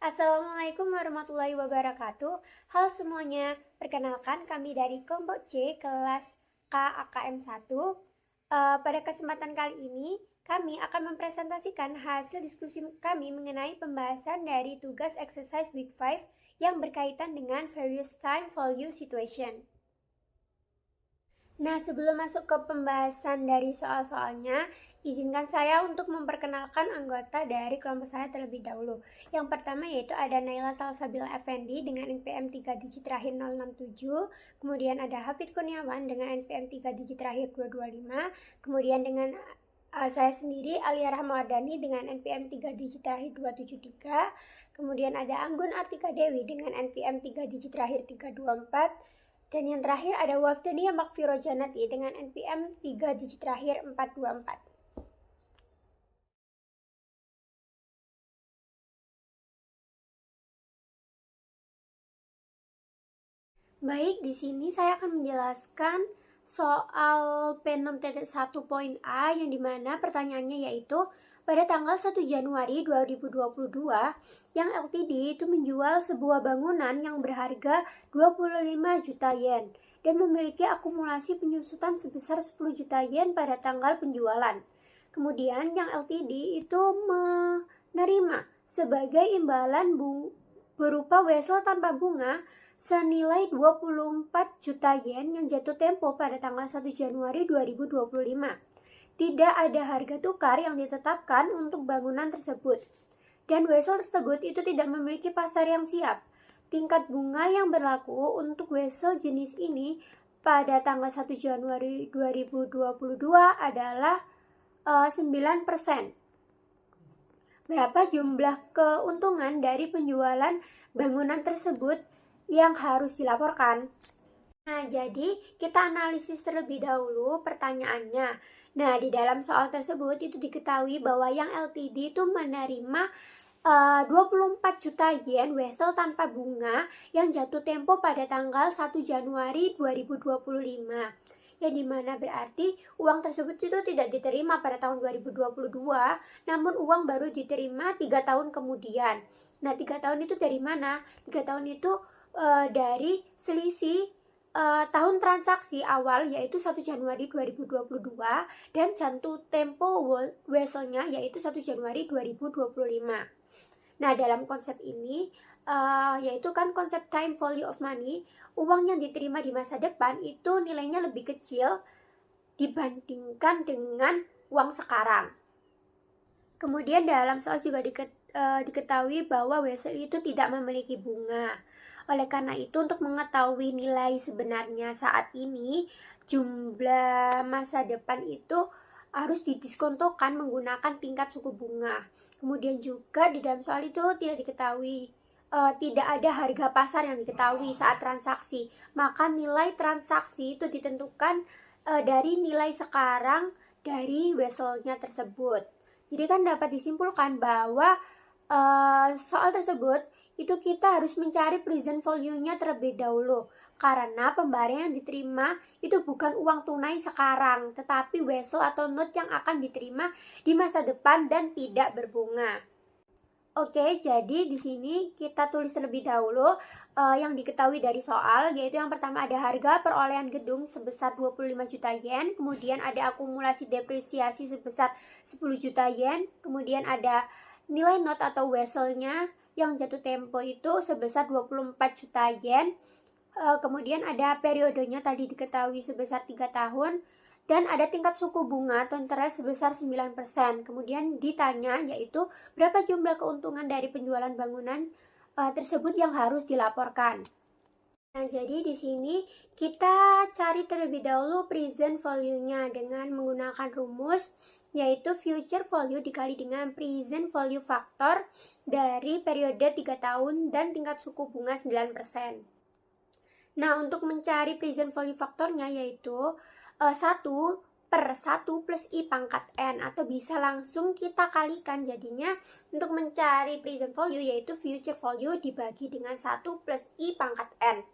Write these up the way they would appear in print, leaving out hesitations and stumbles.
Assalamualaikum warahmatullahi wabarakatuh. Halo semuanya, perkenalkan kami dari kelompok C kelas KAKM 1. Pada kesempatan kali ini, kami akan mempresentasikan hasil diskusi kami mengenai pembahasan dari tugas exercise week 5 yang berkaitan dengan various time value situation. Nah, sebelum masuk ke pembahasan dari soal-soalnya, izinkan saya untuk memperkenalkan anggota dari kelompok saya terlebih dahulu. Yang pertama yaitu ada Naila Salsabila Effendi dengan NPM 3 digit terakhir 067, kemudian ada Hafid Kurniawan dengan NPM 3 digit terakhir 225, kemudian dengan saya sendiri Alia Rahmawardani dengan NPM 3 digit terakhir 273, kemudian ada Anggun Artika Dewi dengan NPM 3 digit terakhir 324, dan yang terakhir ada Wafdania Makfiro Janati dengan NPM 3 digit terakhir 424. Baik, di sini saya akan menjelaskan soal P6.1.A yang dimana pertanyaannya yaitu pada tanggal 1 Januari 2022 yang LTD itu menjual sebuah bangunan yang berharga 25 juta yen dan memiliki akumulasi penyusutan sebesar 10 juta yen pada tanggal penjualan. Kemudian yang LTD itu menerima sebagai imbalan berupa wesel tanpa bunga senilai 24 juta yen yang jatuh tempo pada tanggal 1 Januari 2025. Tidak ada harga tukar yang ditetapkan untuk bangunan tersebut. Dan wesel tersebut itu tidak memiliki pasar yang siap. Tingkat bunga yang berlaku untuk wesel jenis ini pada tanggal 1 Januari 2022 adalah 9%. Berapa jumlah keuntungan dari penjualan bangunan tersebut yang harus dilaporkan? Nah, jadi kita analisis terlebih dahulu pertanyaannya. Nah, di dalam soal tersebut itu diketahui bahwa yang LTD itu menerima 24 juta yen wesel tanpa bunga yang jatuh tempo pada tanggal 1 Januari 2025. Yang dimana berarti uang tersebut itu tidak diterima pada tahun 2022, namun uang baru diterima 3 tahun kemudian. Nah, 3 tahun itu dari mana? 3 tahun itu dari selisih tahun transaksi awal yaitu 1 Januari 2022 dan jatuh tempo weselnya yaitu 1 Januari 2025. Nah, dalam konsep ini yaitu kan konsep time value of money, uang yang diterima di masa depan itu nilainya lebih kecil dibandingkan dengan uang sekarang. Kemudian dalam soal juga diketahui bahwa wesel itu tidak memiliki bunga. Oleh karena itu, untuk mengetahui nilai sebenarnya saat ini, jumlah masa depan itu harus didiskontokan menggunakan tingkat suku bunga. Kemudian juga di dalam soal itu tidak diketahui, tidak ada harga pasar yang diketahui saat transaksi. Maka nilai transaksi itu ditentukan dari nilai sekarang dari weselnya tersebut. Jadi kan dapat disimpulkan bahwa soal tersebut itu kita harus mencari present value-nya terlebih dahulu karena pembayaran yang diterima itu bukan uang tunai sekarang tetapi wesel atau note yang akan diterima di masa depan dan tidak berbunga. Oke, jadi di sini kita tulis terlebih dahulu yang diketahui dari soal, yaitu yang pertama ada harga perolehan gedung sebesar 25 juta yen, kemudian ada akumulasi depresiasi sebesar 10 juta yen, kemudian ada nilai not atau weselnya yang jatuh tempo itu sebesar 24 juta yen, kemudian ada periodenya tadi diketahui sebesar 3 tahun, dan ada tingkat suku bunga atau interest sebesar 9%. Kemudian ditanya yaitu berapa jumlah keuntungan dari penjualan bangunan tersebut yang harus dilaporkan. Nah, jadi di sini kita cari terlebih dahulu present value-nya dengan menggunakan rumus yaitu future value dikali dengan present value factor dari periode 3 tahun dan tingkat suku bunga 9%. Nah, untuk mencari present value faktornya yaitu 1 per 1 plus I pangkat N, atau bisa langsung kita kalikan jadinya untuk mencari present value yaitu future value dibagi dengan 1 plus I pangkat N.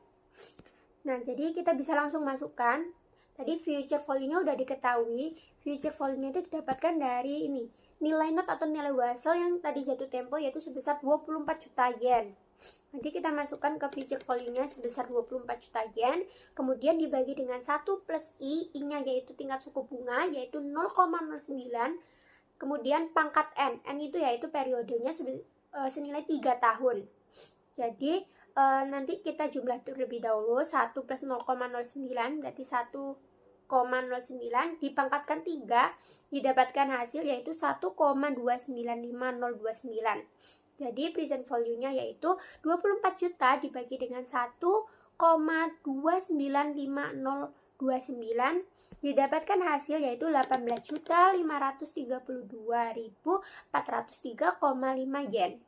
Nah, jadi kita bisa langsung masukkan. Tadi future value-nya udah diketahui. Future value-nya itu didapatkan dari ini, nilai not atau nilai wholesale yang tadi jatuh tempo yaitu sebesar 24 juta yen. Nanti kita masukkan ke future value-nya sebesar 24 juta yen, kemudian dibagi dengan 1 plus I-nya yaitu tingkat suku bunga yaitu 0,09, kemudian pangkat N itu yaitu periodenya senilai 3 tahun. Jadi nanti kita jumlah terlebih dahulu, 1 plus 0,09 berarti 1,09 dipangkatkan 3 didapatkan hasil yaitu 1,295,029. Jadi present value-nya yaitu 24 juta dibagi dengan 1,295,029 didapatkan hasil yaitu 18.532.403,5 yen.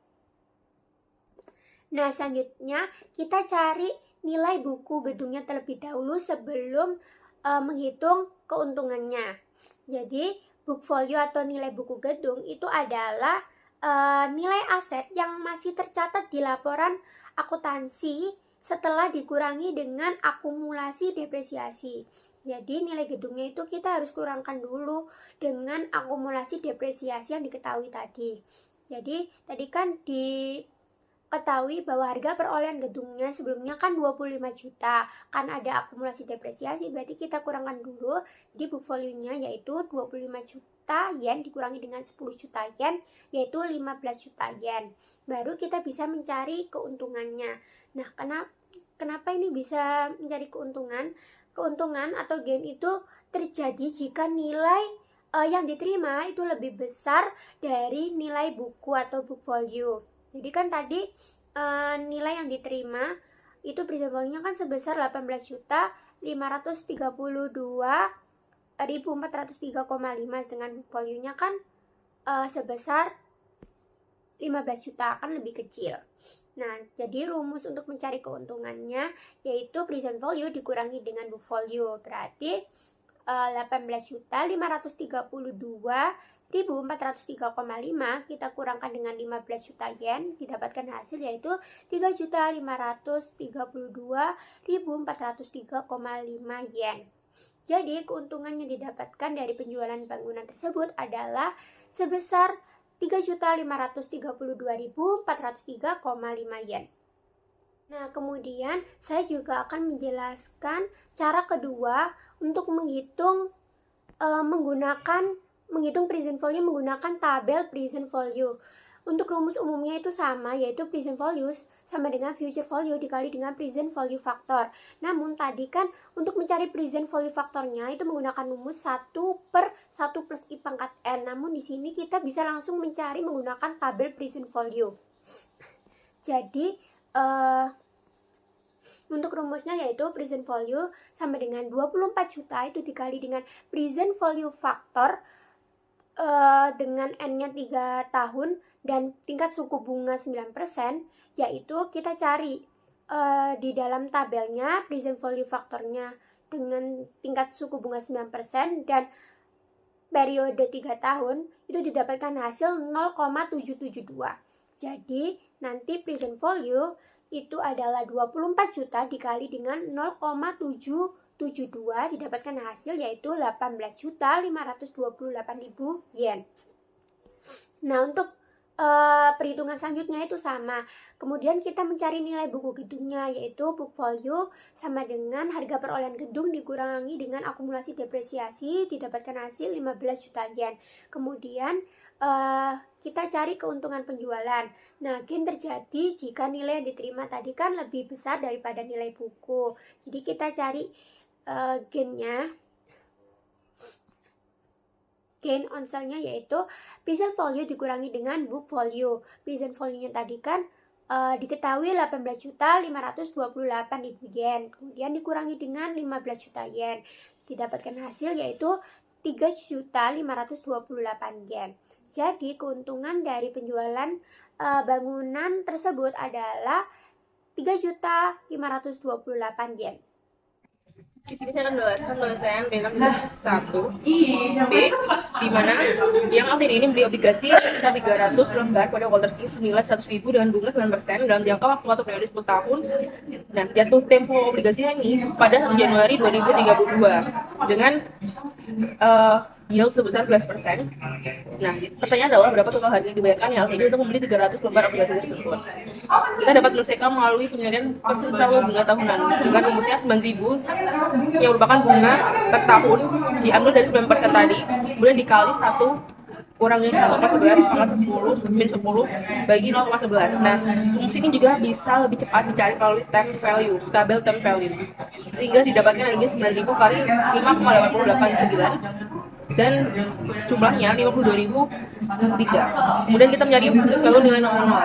Nah, selanjutnya kita cari nilai buku gedungnya terlebih dahulu sebelum menghitung keuntungannya. Jadi, book value atau nilai buku gedung itu adalah nilai aset yang masih tercatat di laporan akuntansi setelah dikurangi dengan akumulasi depresiasi. Jadi nilai gedungnya itu kita harus kurangkan dulu dengan akumulasi depresiasi yang diketahui tadi. Jadi tadi kan diketahui bahwa harga perolehan gedungnya sebelumnya kan 25 juta, kan ada akumulasi depresiasi, berarti kita kurangkan dulu. Jadi book value-nya yaitu 25 juta yen dikurangi dengan 10 juta yen yaitu 15 juta yen. Baru kita bisa mencari keuntungannya. Nah, kenapa ini bisa mencari keuntungan? Keuntungan atau gain itu terjadi jika nilai yang diterima itu lebih besar dari nilai buku atau book value. Jadi kan tadi nilai yang diterima itu present value-nya kan sebesar 18.532.403,5 dengan book value-nya kan sebesar 15 juta, kan lebih kecil. Nah, jadi rumus untuk mencari keuntungannya yaitu present value dikurangi dengan book value. Berarti 18.532.403,5 kita kurangkan dengan 15 juta yen didapatkan hasil yaitu 3.532.403,5 yen. Jadi keuntungan yang didapatkan dari penjualan bangunan tersebut adalah sebesar 3.532.403,5 yen. Nah, kemudian saya juga akan menjelaskan cara kedua untuk menghitung present value menggunakan tabel present value. Untuk rumus umumnya itu sama, yaitu present value sama dengan future value dikali dengan present value factor. Namun tadi kan untuk mencari present value faktornya itu menggunakan rumus 1 per 1 plus I pangkat N. Namun di sini kita bisa langsung mencari menggunakan tabel present value. Jadi untuk rumusnya yaitu present value sama dengan 24 juta itu dikali dengan present value factor dengan N-nya 3 tahun dan tingkat suku bunga 9%, yaitu kita cari di dalam tabelnya present value faktornya dengan tingkat suku bunga 9% dan periode 3 tahun itu didapatkan hasil 0,772. Jadi nanti present value itu adalah 24 juta dikali dengan 0,772 didapatkan hasil yaitu 18.528.000 yen. Nah, untuk perhitungan selanjutnya itu sama. Kemudian kita mencari nilai buku gedungnya yaitu book value sama dengan harga perolehan gedung dikurangi dengan akumulasi depresiasi didapatkan hasil 15 juta yen. Kemudian kita cari keuntungan penjualan. Nah, gain terjadi jika nilai yang diterima tadi kan lebih besar daripada nilai buku. Jadi kita cari gainnya. Gain on sale-nya yaitu present value dikurangi dengan book value. Present value-nya tadi kan diketahui 18.528.000 yen. Kemudian dikurangi dengan 15 juta yen. Didapatkan hasil yaitu 3.528 yen. Jadi keuntungan dari penjualan bangunan tersebut adalah 3.528 yen. Di sini saya akan menjelaskan bahwasanya B631 B di mana yang aktif ini beli obligasi sekitar 300 lembar pada kuartal 900.000 dengan bunga 9% dalam jangka waktu atau periode 10 tahun. Nah, jatuh tempo obligasinya ini pada 1 Januari 2032 dengan yield sebesar 11%. Nah, pertanyaan adalah berapa total harga yang dibayarkan yang LTD untuk membeli 300 lembar obligasi tersebut. Kita dapat menyelesaikan melalui penyediaan persen value bunga tahunan dengan rumusnya 9.000 yang merupakan bunga per tahun diambil dari 9% tadi, kemudian dikali 1 kurangi 1,11 pangkat 10 min 10 bagi 0,11. Nah, rumus ini juga bisa lebih cepat dicari melalui time value, tabel time value, sehingga didapatkan harga 9.000 kali 5,889 dan jumlahnya 52.003. Kemudian kita mencari present value nilai nominal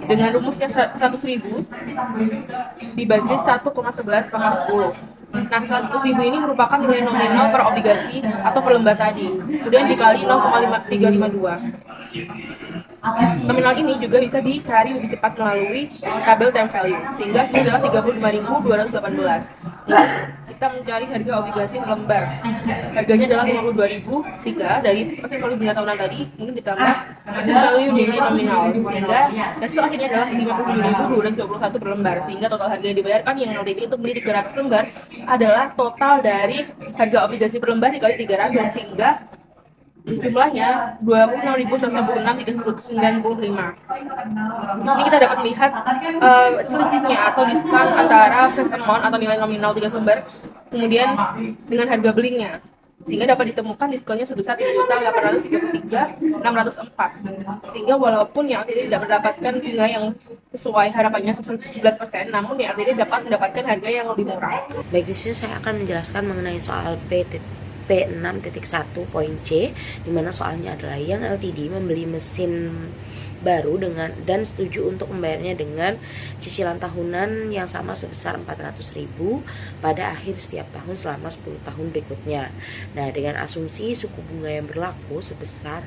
dengan rumusnya 100.000 dibagi 1,11 pangkat 10. Nah, 100.000 ini merupakan nilai nominal per obligasi atau per lembar tadi. Kemudian dikali 0,352. Nominal ini juga bisa dicari lebih cepat melalui tabel time value, sehingga ini adalah 35.218. Nah, kita mencari harga obligasi per lembar. Harganya adalah 52.003 dari persen value bunga tahunan tadi, kemudian ditambah persen value nilai nominal, sehingga hasil akhirnya adalah 57.221 per lembar, sehingga total harga yang dibayarkan yang LTD untuk beli 300 lembar adalah total dari harga obligasi per lembar dikali 300, sehingga jumlahnya 26.166,95. Di sini kita dapat melihat selisihnya atau diskon antara face amount atau nilai nominal 3 lembar kemudian dengan harga belinya, sehingga dapat ditemukan diskonnya sebesar 3.833.604. Sehingga walaupun yang LTD tidak mendapatkan bunga yang sesuai harapannya 11%, namun yang LTD dapat mendapatkan harga yang lebih murah. Baik, di sini saya akan menjelaskan mengenai soal P6.1 poin C, dimana soalnya adalah yang LTD membeli mesin baru dan setuju untuk membayarnya dengan cicilan tahunan yang sama sebesar 400.000 pada akhir setiap tahun selama 10 tahun berikutnya. Nah, dengan asumsi suku bunga yang berlaku sebesar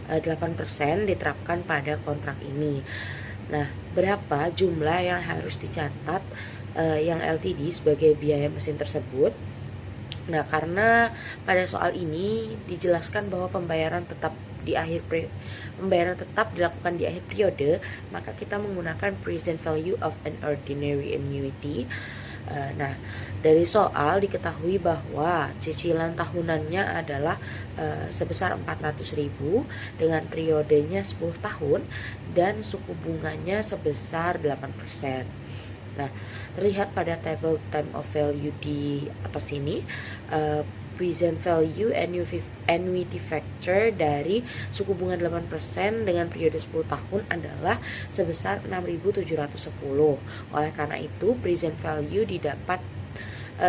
8% diterapkan pada kontrak ini. Nah, berapa jumlah yang harus dicatat yang LTD sebagai biaya mesin tersebut? Nah, karena pada soal ini dijelaskan bahwa pembayaran tetap dilakukan di akhir periode, maka kita menggunakan present value of an ordinary annuity. Nah, dari soal diketahui bahwa cicilan tahunannya adalah sebesar 400.000 dengan periodenya 10 tahun dan suku bunganya sebesar 8%. Nah, terlihat pada table time of value di atas ini, present value annuity factor dari suku bunga 8% dengan periode 10 tahun adalah sebesar 6.710. Oleh karena itu, present value didapat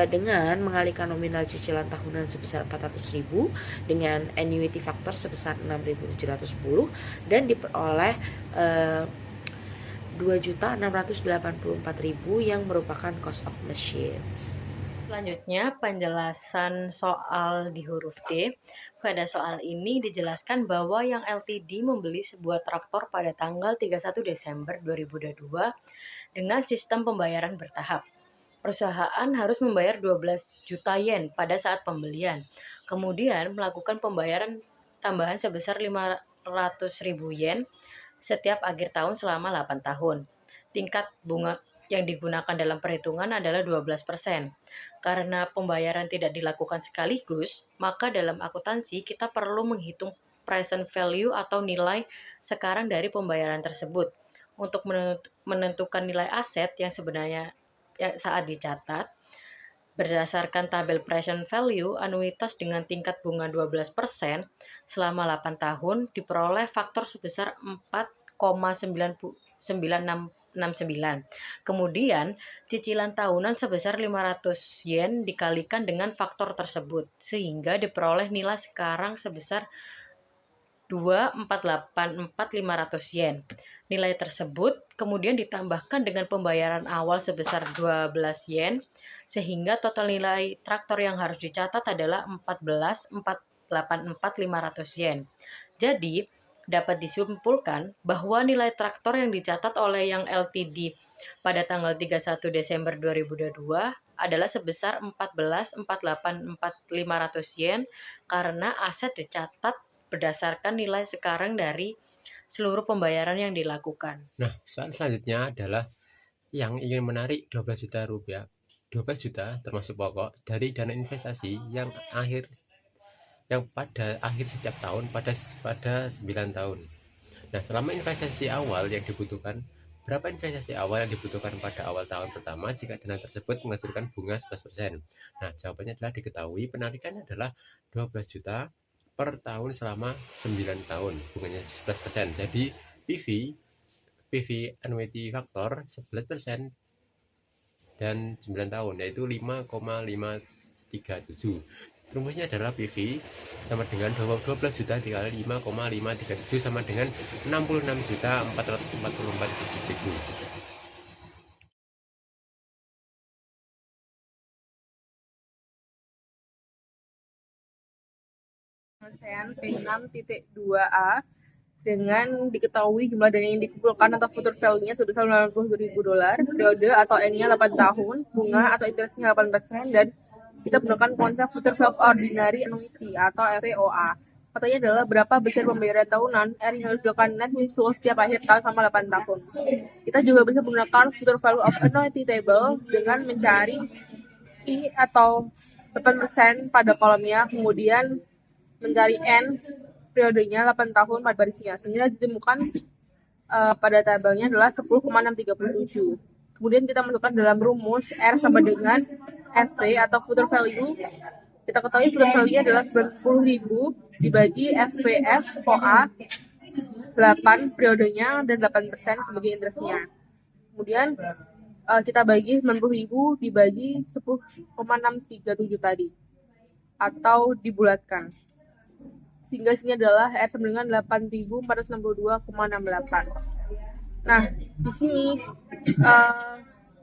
dengan mengalihkan nominal cicilan tahunan sebesar 400.000 dengan annuity factor sebesar 6.710 dan diperoleh 2.684.000 yang merupakan cost of machines. Selanjutnya, penjelasan soal di huruf D. Pada soal ini dijelaskan bahwa yang LTD membeli sebuah traktor pada tanggal 31 Desember 2022 dengan sistem pembayaran bertahap. Perusahaan harus membayar 12 juta yen pada saat pembelian, kemudian melakukan pembayaran tambahan sebesar 500.000 yen setiap akhir tahun selama 8 tahun. Tingkat bunga yang digunakan dalam perhitungan adalah 12%. Karena pembayaran tidak dilakukan sekaligus, maka dalam akuntansi kita perlu menghitung present value atau nilai sekarang dari pembayaran tersebut untuk menentukan nilai aset yang sebenarnya saat dicatat. Berdasarkan tabel present value, anuitas dengan tingkat bunga 12% selama 8 tahun diperoleh faktor sebesar 4,9669. Kemudian, cicilan tahunan sebesar 500 yen dikalikan dengan faktor tersebut, sehingga diperoleh nilai sekarang sebesar 2.484.500 yen. Nilai tersebut kemudian ditambahkan dengan pembayaran awal sebesar 12 yen, sehingga total nilai traktor yang harus dicatat adalah 14.484.500 yen. Jadi, dapat disimpulkan bahwa nilai traktor yang dicatat oleh yang LTD pada tanggal 31 Desember 2022 adalah sebesar 14.484.500 yen karena aset dicatat berdasarkan nilai sekarang dari seluruh pembayaran yang dilakukan. Nah, soal selanjutnya adalah yang ingin menarik 12 juta rupiah. 12 juta termasuk pokok dari dana investasi yang yang pada akhir setiap tahun pada 9 tahun. Nah, selama investasi awal yang dibutuhkan, berapa investasi awal yang dibutuhkan pada awal tahun pertama jika dana tersebut menghasilkan bunga 11%? Nah, jawabannya adalah diketahui penarikannya adalah 12 juta per tahun selama 9 tahun, bunganya 11%. Jadi PV annuity faktor 11% dan 9 tahun, yaitu 5,537. Rumusnya adalah PV sama dengan 12 juta dikali 5,537 sama dengan 66 juta 444 ribu. Penyelesaian P6.2a dengan diketahui jumlah dana yang dikumpulkan atau future value-nya sebesar $90.000, periode atau N-nya 8 tahun, bunga atau interestnya 8%, dan kita menggunakan konsep future value ordinary annuity atau FVOA. Katanya adalah berapa besar pembayaran tahunan R yang harus dilakukan net seluruh setiap akhir tahun selama 8 tahun. Kita juga bisa menggunakan future value of annuity table dengan mencari I atau 8% pada kolomnya, kemudian mencari N periodenya 8 tahun pada barisnya, sehingga ditemukan pada tabelnya adalah 10,637. Kemudian kita masukkan dalam rumus R sama dengan FV atau future value. Kita ketahui future value-nya adalah 90.000 dibagi FVF OA 8 periodenya dan 8% sebagai interestnya. Kemudian kita bagi 90.000 dibagi 10,637 tadi, atau dibulatkan, sehingga sini adalah R sama dengan 8.462,68. Nah, di sini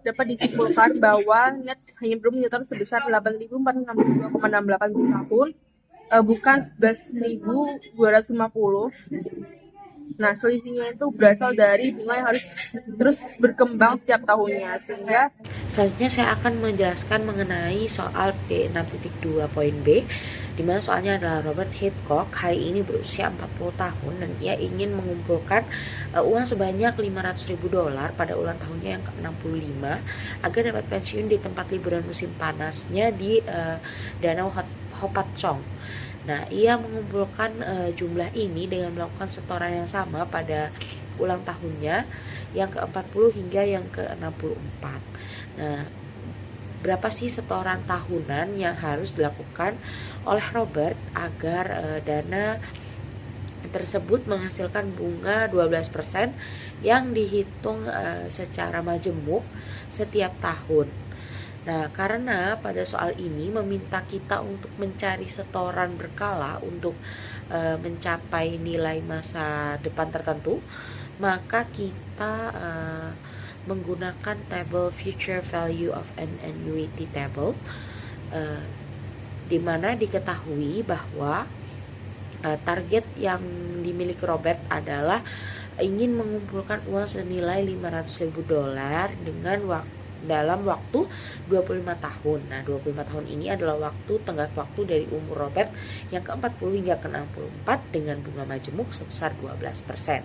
dapat disimpulkan bahwa net hanya perlu menyetor sebesar 8.462,68 per tahun, bukan 11.250. Nah, selisihnya itu berasal dari bunga yang harus terus berkembang setiap tahunnya, sehingga Selanjutnya saya akan menjelaskan mengenai soal P6.2.b, di mana soalnya adalah Robert Hitchcock hari ini berusia 40 tahun dan ia ingin mengumpulkan uang sebanyak $500.000 pada ulang tahunnya yang ke-65 agar dapat pensiun di tempat liburan musim panasnya di Danau Hopatcong. Nah, ia mengumpulkan jumlah ini dengan melakukan setoran yang sama pada ulang tahunnya yang ke-40 hingga yang ke-64. Nah, berapa sih setoran tahunan yang harus dilakukan oleh Robert agar dana tersebut menghasilkan bunga 12% yang dihitung secara majemuk setiap tahun. Nah, karena pada soal ini meminta kita untuk mencari setoran berkala untuk mencapai nilai masa depan tertentu, maka kita menggunakan table future value of an annuity table, di mana diketahui bahwa target yang dimiliki Robert adalah ingin mengumpulkan uang senilai $500.000 dengan dalam waktu 25 tahun. Nah, 25 tahun ini adalah tenggat waktu dari umur Robert yang ke-40 hingga ke-64 dengan bunga majemuk sebesar 12%.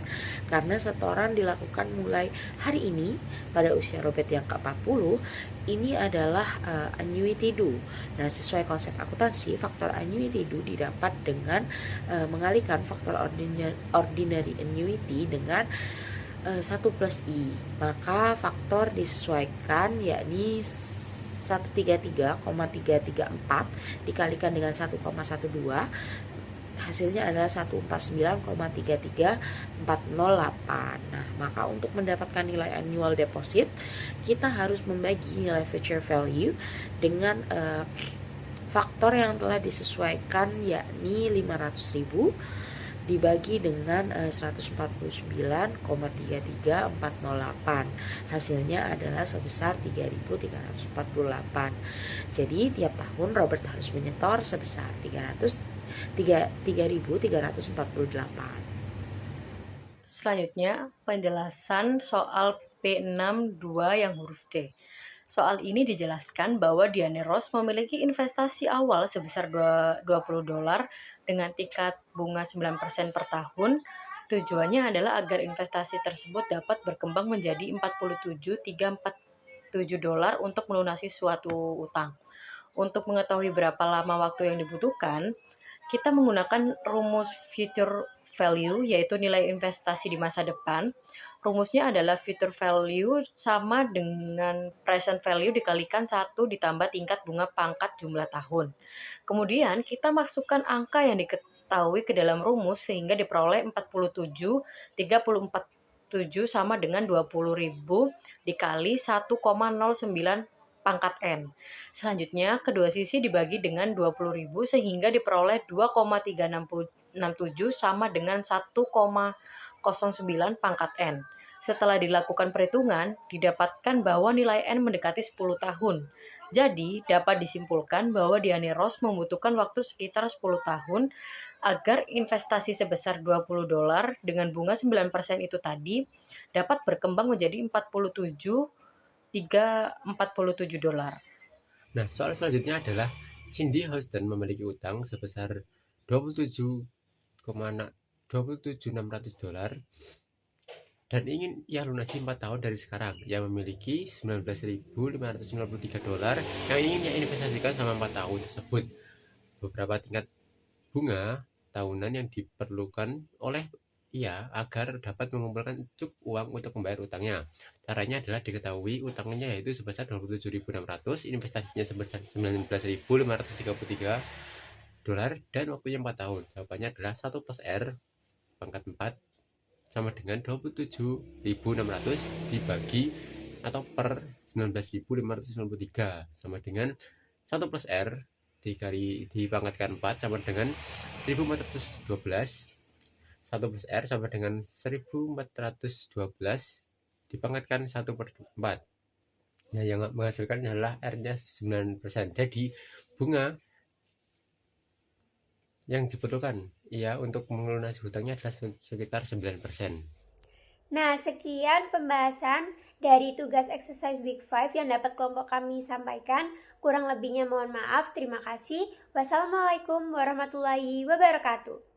Karena setoran dilakukan mulai hari ini pada usia Robert yang ke-40, ini adalah annuity due. Nah, sesuai konsep akuntansi, faktor annuity due didapat dengan mengalihkan faktor ordinary annuity dengan 1 plus I, maka faktor disesuaikan yakni 133,334 dikalikan dengan 1,12, hasilnya adalah 149,33408. Nah, maka untuk mendapatkan nilai annual deposit, kita harus membagi nilai future value dengan faktor yang telah disesuaikan yakni 500.000 dibagi dengan 149,33408. Hasilnya adalah sebesar 3.348. Jadi tiap tahun Robert harus menyetor sebesar 3.348. Selanjutnya, penjelasan soal P62 yang huruf D. Soal ini dijelaskan bahwa Diane Ross memiliki investasi awal sebesar $20 dengan tingkat bunga 9% per tahun. Tujuannya adalah agar investasi tersebut dapat berkembang menjadi $47,347 untuk melunasi suatu utang. Untuk mengetahui berapa lama waktu yang dibutuhkan, kita menggunakan rumus future value, yaitu nilai investasi di masa depan. Rumusnya adalah future value sama dengan present value dikalikan 1 ditambah tingkat bunga pangkat jumlah tahun. Kemudian kita masukkan angka yang diketahui ke dalam rumus sehingga diperoleh 347 sama dengan 20.000 dikali 1,09 pangkat N. Selanjutnya, kedua sisi dibagi dengan 20.000 sehingga diperoleh 2,367 sama dengan 1,09 pangkat N. Setelah dilakukan perhitungan, didapatkan bahwa nilai N mendekati 10 tahun. Jadi, dapat disimpulkan bahwa Diane Ross membutuhkan waktu sekitar 10 tahun agar investasi sebesar $20 dengan bunga 9% itu tadi dapat berkembang menjadi $47. Nah, soal selanjutnya adalah Cindy Houston memiliki utang sebesar $27,600 dan ingin ia lunasi 4 tahun dari sekarang. Ia memiliki $19.593 yang ingin ia investasikan selama 4 tahun tersebut. Beberapa tingkat bunga tahunan yang diperlukan oleh ia agar dapat mengumpulkan cukup uang untuk membayar utangnya. Caranya adalah diketahui utangnya yaitu sebesar $27.600, investasinya sebesar $19.533 dan waktunya 4 tahun. Jawabannya adalah 1 plus R pangkat 4 sama dengan 27.600 dibagi atau per 19.593 sama dengan 1 plus R dipangkatkan 4 sama dengan 1412. 1 plus R sama dengan 1412 dipangkatkan 1 per 4. Nah, yang menghasilkan adalah R-nya 9%. Jadi bunga yang diperlukan untuk melunasi hutangnya adalah sekitar 9%. Nah, sekian pembahasan dari tugas exercise week 5 yang dapat kelompok kami sampaikan. Kurang lebihnya mohon maaf. Terima kasih. Wassalamualaikum warahmatullahi wabarakatuh.